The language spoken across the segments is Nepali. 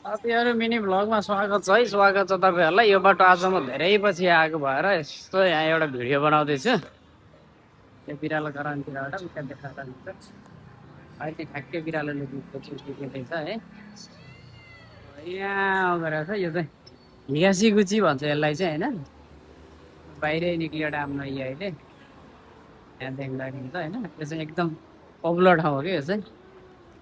साथीहरु मिनी भ्लगमा स्वागत छ है। स्वागत छ तपाईहरुलाई। यो बाटो आज म धेरै पछि आएको भएर यस्तो यहाँ एउटा भिडियो बनाउँदैछु। यो बिरालो गरानतिरबाट उता देखाएर हुन्छ। अहिले ठ्याक्कै बिरालोले दुधको चुच्ची दिँदैछ है। यहाँ गएर छ यो चाहिँ हिगासी गुची भन्छ यसलाई चाहिँ हैन। बाहिरै निक्लियो डाम नही अहिले। यहाँ देख्दाखेरि त हैन। यो चाहिँ एकदम पपुलर ठाउँ हो कि यो चाहिँ।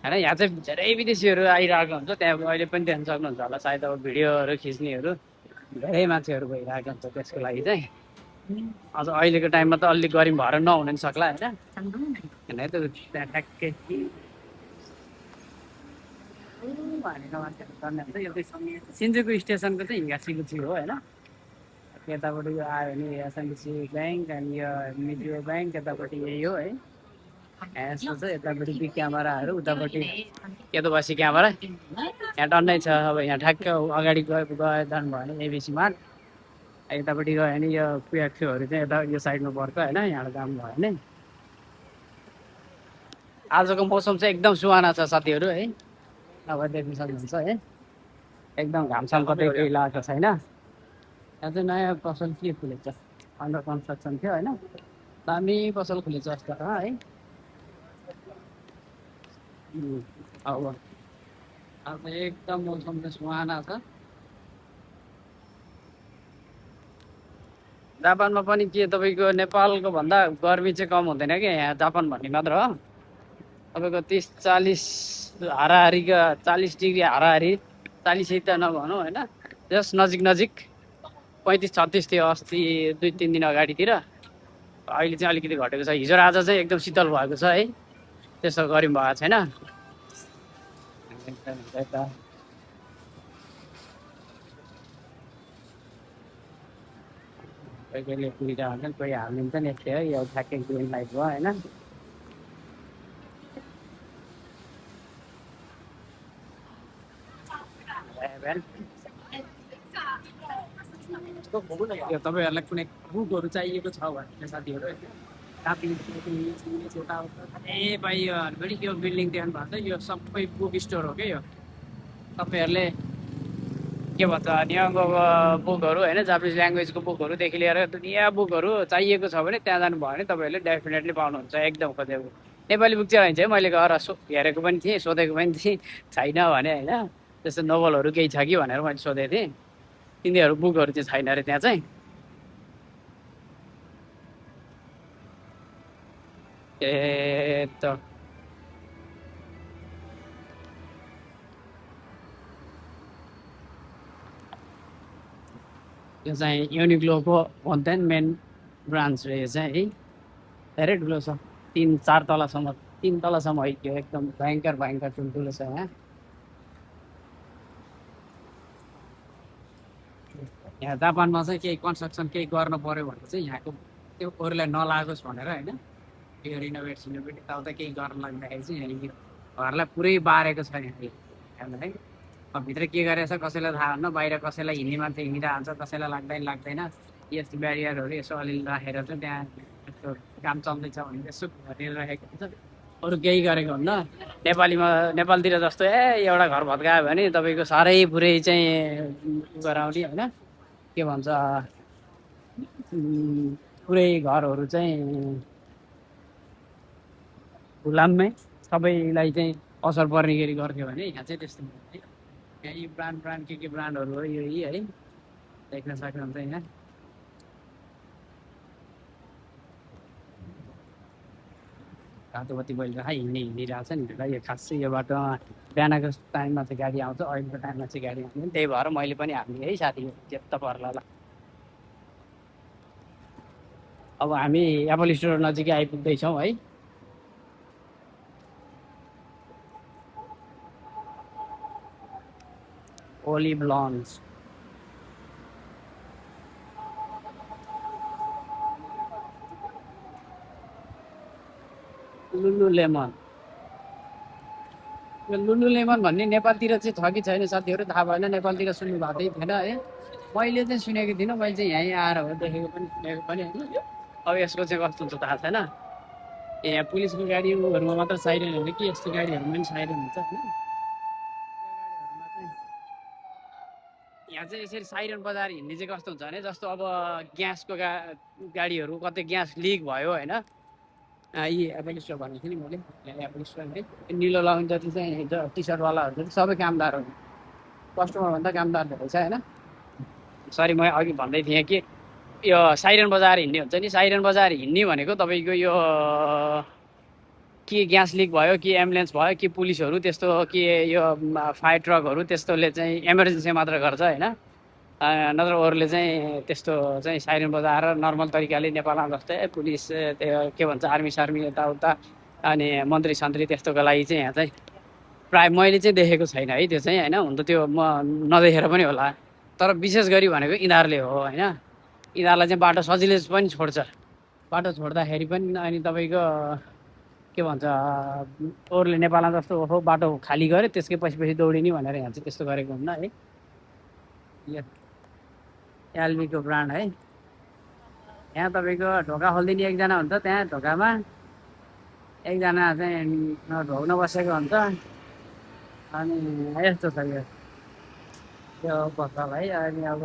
हैन यहाँ चाहिँ धेरै विदेशीहरू आइरहेको हुन्छ। त्यहाँ अहिले पनि देख्न सक्नुहुन्छ होला सायद अब भिडियोहरू खिच्नेहरू धेरै मान्छेहरू भइरहेको हुन्छ त्यसको लागि चाहिँ। अझ अहिलेको टाइममा त अलिक गरिब भएर नहुन नि सक्ला हैन। हैन त त्यहाँ ठ्याक्कै भनेको मान्छेहरू गर्ने हुन्छ। यो चाहिँ सिन्जुकु स्टेसनको चाहिँ हिगासीगुची हो हैन। यतापट्टि यो आयो भने एसएमसी ब्याङ्क अनि यो मिडियो ब्याङ्क यतापट्टि यही हो है। यस्तो छ यतापट्टि बी क्यामेराहरू उतापट्टि केदोबासी क्यामेरा यहाँ टन्नै छ। अब यहाँ ठ्याक्क अगाडि जानु भयो भने एबिसी मार्ट यतापट्टि गयो भने यो कुयाक्सोहरू चाहिँ यता यो साइडमा पर्छ होइन। यहाँबाट जानु भयो भने आजको मौसम चाहिँ एकदम सुहाना छ साथीहरू है। अब देख्न सक्नुहुन्छ है एकदम घामसाम कतै केही लागेको छैन। यहाँ चाहिँ नयाँ पसल के खुलेको छ अन्डर कन्स्ट्रक्सन थियो होइन। दामी पसल खुलेको छ जस्तो है। अब एकदम मौसम चाहिँ सुहाना छ। जापानमा पनि के तपाईँको नेपालको भन्दा गर्मी चाहिँ कम हुँदैन क्या यहाँ जापान भन्ने मात्र हो। तपाईँको 30-40 हाराहारीका 40 डिग्री हाराहारी 40 त नभनौँ होइन। जस नजिक नजिक 35-36 थियो अस्ति 2-3 दिन अगाडितिर। अहिले चाहिँ अलिकति घटेको छ। हिजो आज चाहिँ एकदम शीतल भएको छ है। त्यस्तो गर्मी भएको छैन। कोही कोहीले पुगिरहेको हुन्छ कोही हालिदिन्छ नि यस्तै है। यो ठ्याक्कै ग्रिन लाइट भयो होइन। यो तपाईँहरूलाई कुनै बुकहरू चाहिएको छ भने साथीहरू ए भाइ यो हर्बडी यो बिल्डिङ देख्नु भएको छ यो सबै बुक स्टोर हो क्या। यो तपाईँहरूले के भन्छ यहाँको बुकहरू होइन जापानिज ल्याङ्ग्वेजको बुकहरूदेखि लिएर दुनियाँ बुकहरू चाहिएको छ भने त्यहाँ जानुभयो भने तपाईँहरूले डेफिनेटली पाउनुहुन्छ एकदम खोजेको। नेपाली बुक चाहिँ है मैले गएर हेरेको पनि थिएँ सोधेको पनि थिएँ छैन भने होइन। त्यस्तो नोभलहरू केही छ कि भनेर मैले सोधेको थिएँ। तिनीहरू बुकहरू चाहिँ छैन अरे त्यहाँ चाहिँ। ए त यो चाहिँ युनिक्लोको भन्छ नि मेन ब्रान्च रहेछ है। धेरै ठुलो छ 3-4 तलासम्म 3 तलासम्म है। एकदम भयङ्कर भयङ्कर ठुल्ठुलो छ यहाँ। यहाँ जापानमा चाहिँ केही कन्स्ट्रक्सन केही गर्नु पऱ्यो भने चाहिँ यहाँको त्यो अरूलाई नलागोस् भनेर होइन। यो रिनोभेट सिनोभेट यताउता केही गर्न लाग्दाखेरि चाहिँ यहाँनिर घरलाई पुरै बारेको छ यहाँ है। अब भित्र के गरेछ कसैलाई थाहा हुन्न। बाहिर कसैलाई हिँड्ने मान्छे हिँडिरहेको हुन्छ कसैलाई लाग्दैन। यस्तो ब्यारियरहरू यसो अलिअलि राखेर चाहिँ त्यहाँ यस्तो काम चल्दैछ भने यसो गरेर राखेको हुन्छ। अरू केही गरेको हुन्न। नेपालतिर जस्तो एउटा घर भत्कायो भने तपाईँको साह्रै पुरै चाहिँ गराउने होइन। के भन्छ पुरै घरहरू चाहिँ गुलाममै सबैलाई चाहिँ असर पर्ने गरी गर्थ्यो भने यहाँ चाहिँ त्यस्तो है। यहाँ यी ब्रान्ड के ब्रान्डहरू हो यो है देख्न सक्नुहुन्छ यहाँ। रातो बत्ती बलिरहेको हिँडिरहेको छ नि। यो खासै यो बाटोमा बिहानको टाइममा चाहिँ गाडी आउँछ अहिलेको टाइममा चाहिँ गाडी आउँदैन। त्यही भएर मैले पनि हाल्ने है साथी चेत्त पर्ला ल। अब हामी एप्पल स्टोर नजिकै आइपुग्दैछौँ है। ओलिभ लन्च लुलुलेमन यो लुलुलेमन भन्ने नेपालतिर चाहिँ छ कि छैन साथीहरू थाहा भएन। नेपालतिर सुन्नु भएको थिएन है। मैले चाहिँ सुनेको थिइनँ। मैले चाहिँ यहीँ आएर हो देखेको पनि सुनेको पनि होइन। अब यसको चाहिँ कस्तो हुन्छ थाहा छैन। यहाँ पुलिसको गाडीहरूमा मात्र साइरन हो कि यस्तो गाडीहरूमा पनि साइरन हुन्छ होइन। यहाँ चाहिँ यसरी साइरन बजार हिँड्ने चाहिँ कस्तो हुन्छ भने जस्तो अब ग्यासको गाडीहरू कतै ग्यास लिक भयो होइन यी एप्पल स्टोर भनेको थिएँ नि मैले एप्पल स्टोर है निलो लगाउने जति चाहिँ टी सर्टवालाहरू जति सबै कामदार हो कस्टमरभन्दा कामदार रहेछ होइन सरी म अघि भन्दै थिएँ कि यो साइरन बजार हिँड्ने हुन्छ नि साइरन बजार हिँड्ने भनेको तपाईँको यो कि ग्यास लिक भयो कि एम्बुलेन्स भयो कि पुलिसहरू त्यस्तो कि यो फायर ट्रकहरू त्यस्तोले चाहिँ इमर्जेन्सी मात्र गर्छ होइन नत्र अरूले चाहिँ त्यस्तो चाहिँ साइरन बजाएर नर्मल तरिकाले नेपालमा जस्तै पुलिस त्यो के भन्छ आर्मी सार्मी यताउता अनि मन्त्री सन्त्री त्यस्तोको लागि चाहिँ यहाँ चाहिँ प्रायः मैले चाहिँ देखेको छैन है त्यो चाहिँ होइन हुन त त्यो म नदेखेर पनि होला तर विशेष गरी भनेको यिनीहरूले हो होइन यिनीहरूलाई चाहिँ बाटो सजिलै पनि छोड्छ बाटो छोड्दाखेरि पनि अनि तपाईँको के भन्छ अरूले नेपालमा जस्तो हो बाटो खाली गऱ्यो त्यसकै पछि पछि दौडिने भनेर यहाँ चाहिँ त्यस्तो गरेको हुन्न है एलबीको ब्रान्ड है यहाँ तपाईँको ढोका खोलिदिने एकजना हुन्छ त्यहाँ ढोकामा एकजना चाहिँ ढोक्न बसेको हुन्छ अनि यस्तो छ यो पसल है अनि अब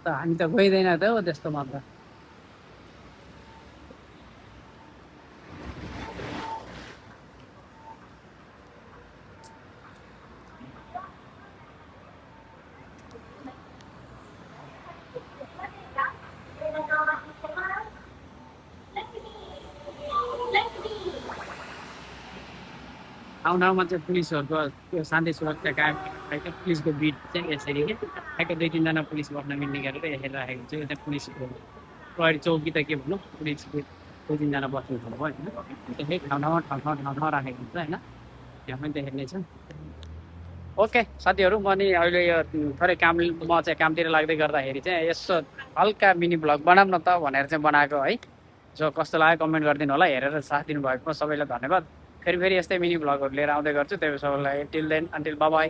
हामी त गइँदैन त हो त्यस्तोमा त ठाउँ ठाउँमा चाहिँ पुलिसहरूको त्यो शान्ति सुरक्षा कायम राखेको पुलिसको बिट चाहिँ यसरी के ठ्याक्क 2-3जना पुलिस बस्न मिल्ने गरेर यसरी राखेको छ यो चाहिँ पुलिसको प्रहरी चौकी त के भनौँ पुलिस 2-3जना बस्नु भयो होइन त्यसै ठाउँ ठाउँ राखेको हुन्छ होइन यहाँ पनि देखेको नै छ ओके साथीहरू म नि अहिले यो थोरै म चाहिँ कामतिर लाग्दै गर्दाखेरि चाहिँ यसो हल्का मिनी भ्लग बनाऊँ न त भनेर चाहिँ बनाएको है जो कस्तो लाग्यो कमेन्ट गरिदिनु होला हेरेर साथ दिनुभएको सबैलाई धन्यवाद फेरि यस्तै मिनी भ्लगहरू लिएर आउँदै गर्छु त्यही सबैलाई टिल देन अन्टिल बाई